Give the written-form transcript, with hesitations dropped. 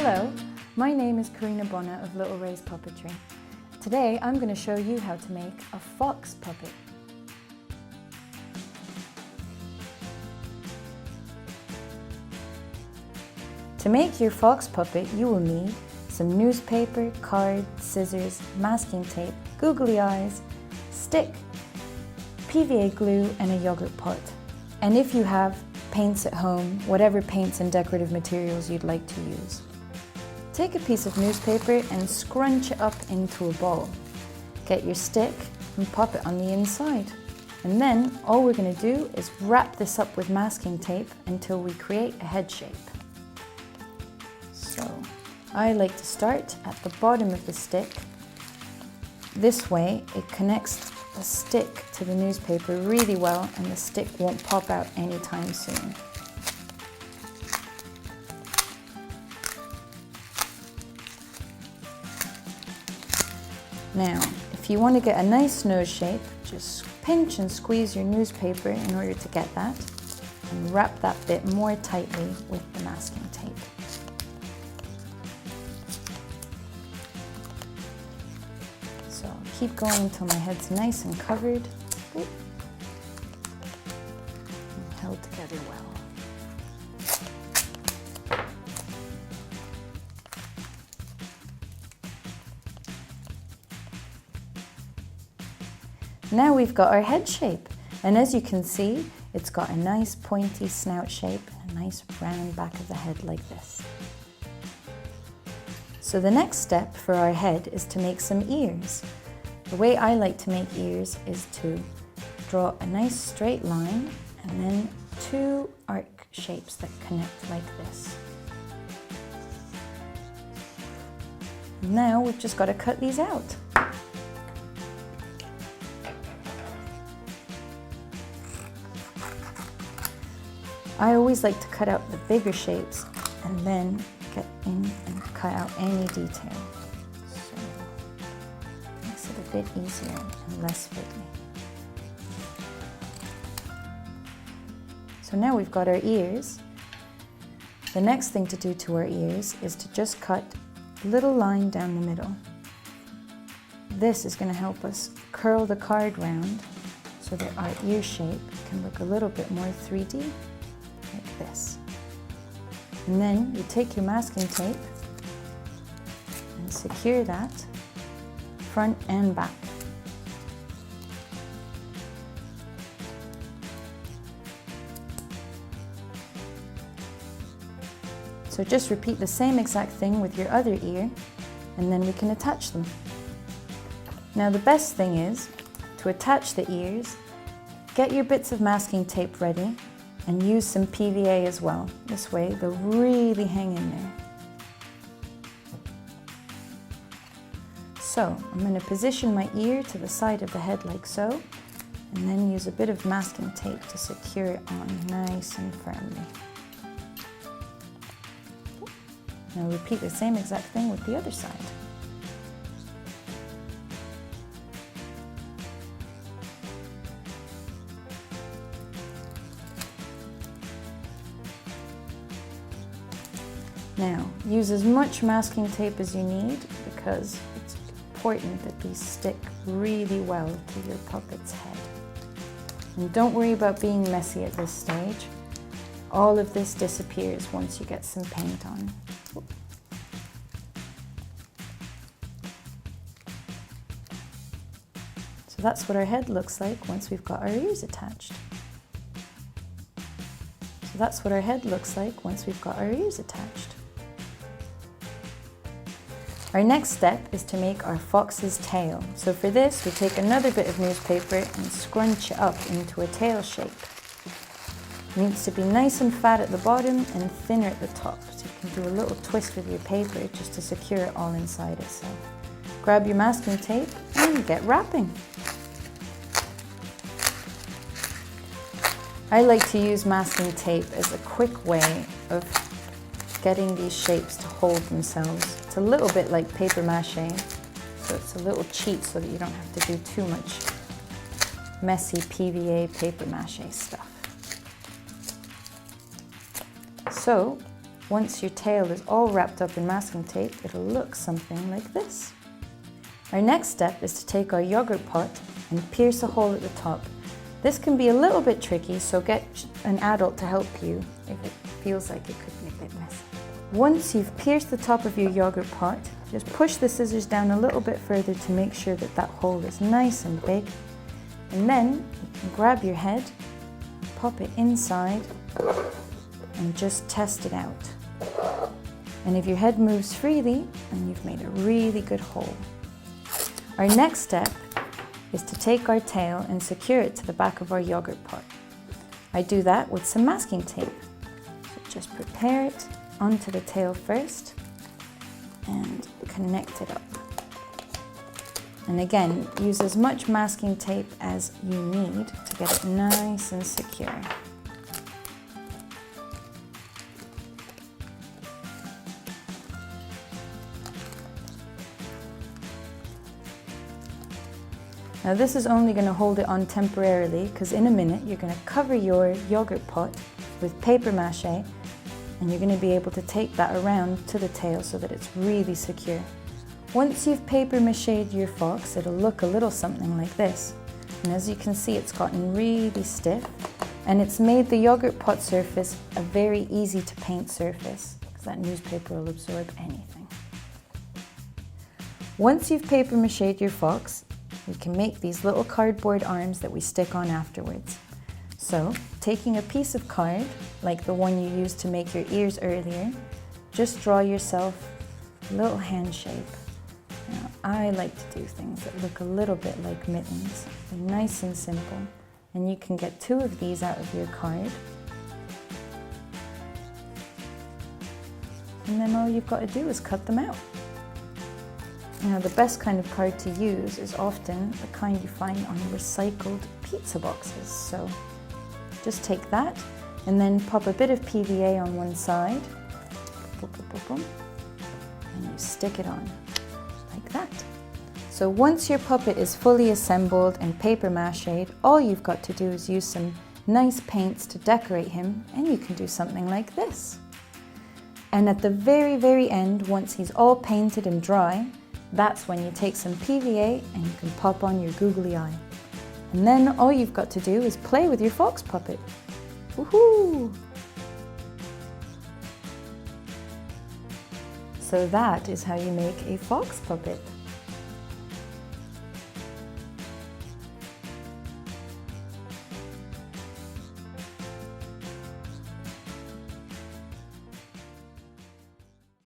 Hello, my name is Karina Bonner of Little Rays Puppetry. Today I'm going to show you how to make a fox puppet. To make your fox puppet, you will need some newspaper, card, scissors, masking tape, googly eyes, stick, PVA glue and a yogurt pot. And if you have paints at home, whatever paints and decorative materials you'd like to use. Take a piece of newspaper and scrunch it up into a ball. Get your stick and pop it on the inside. And then all we're going to do is wrap this up with masking tape until we create a head shape. So I like to start at the bottom of the stick. This way it connects the stick to the newspaper really well and the stick won't pop out anytime soon. Now, if you want to get a nice nose shape, just pinch and squeeze your newspaper in order to get that, and wrap that bit more tightly with the masking tape. So I'll keep going until my head's nice and covered, and held together well. Now we've got our head shape, and as you can see, it's got a nice pointy snout shape and a nice round back of the head like this. So the next step for our head is to make some ears. The way I like to make ears is to draw a nice straight line and then two arc shapes that connect like this. Now we've just got to cut these out. I always like to cut out the bigger shapes and then get in and cut out any detail. So it makes it a bit easier and less fiddly. So now we've got our ears. The next thing to do to our ears is to just cut a little line down the middle. This is going to help us curl the card round so that our ear shape can look a little bit more 3D. Like this. And then you take your masking tape and secure that front and back. So just repeat the same exact thing with your other ear and then we can attach them. Now the best thing is to attach the ears, get your bits of masking tape ready and use some PVA as well. This way they'll really hang in there. So I'm going to position my ear to the side of the head like so, and then use a bit of masking tape to secure it on nice and firmly. Now repeat the same exact thing with the other side. Now, use as much masking tape as you need because it's important that these stick really well to your puppet's head. And don't worry about being messy at this stage. All of this disappears once you get some paint on. So that's what our head looks like once we've got our ears attached. So that's what our head looks like once we've got our ears attached. Our next step is to make our fox's tail. So for this, we take another bit of newspaper and scrunch it up into a tail shape. It needs to be nice and fat at the bottom and thinner at the top. So you can do a little twist with your paper just to secure it all inside itself. Grab your masking tape and get wrapping. I like to use masking tape as a quick way of getting these shapes to hold themselves. It's a little bit like paper mache, so it's a little cheat so that you don't have to do too much messy PVA paper mache stuff. So Once your tail is all wrapped up in masking tape, it'll look something like this. Our next step is to take our yogurt pot and pierce a hole at the top. This can be a little bit tricky, so get an adult to help you if it feels like it could be a bit messy. Once you've pierced the top of your yogurt pot, just push the scissors down a little bit further to make sure that that hole is nice and big. And then you can grab your head, pop it inside, and just test it out. And if your head moves freely, then you've made a really good hole. Our next step is to take our tail and secure it to the back of our yogurt pot. I do that with some masking tape. So just prepare it onto the tail first and connect it up. And again, use as much masking tape as you need to get it nice and secure. Now this is only going to hold it on temporarily, because in a minute you're going to cover your yogurt pot with paper mache, and you're going to be able to take that around to the tail so that it's really secure. Once you've paper mached your fox, it'll look a little something like this. And as you can see, it's gotten really stiff, and it's made the yogurt pot surface a very easy to paint surface, because that newspaper will absorb anything. Once you've paper mached your fox, we can make these little cardboard arms that we stick on afterwards. So, taking a piece of card, like the one you used to make your ears earlier, just draw yourself a little hand shape. Now, I like to do things that look a little bit like mittens. They're nice and simple, and you can get 2 of these out of your card. And then all you've got to do is cut them out. Now, the best kind of card to use is often the kind you find on recycled pizza boxes. So just take that and then pop a bit of PVA on one side, and you stick it on like that. So once your puppet is fully assembled and paper mached, all you've got to do is use some nice paints to decorate him, and you can do something like this. And at the very, very end, once he's all painted and dry, that's when you take some PVA and you can pop on your googly eye. And then all you've got to do is play with your fox puppet. Woohoo! So that is how you make a fox puppet.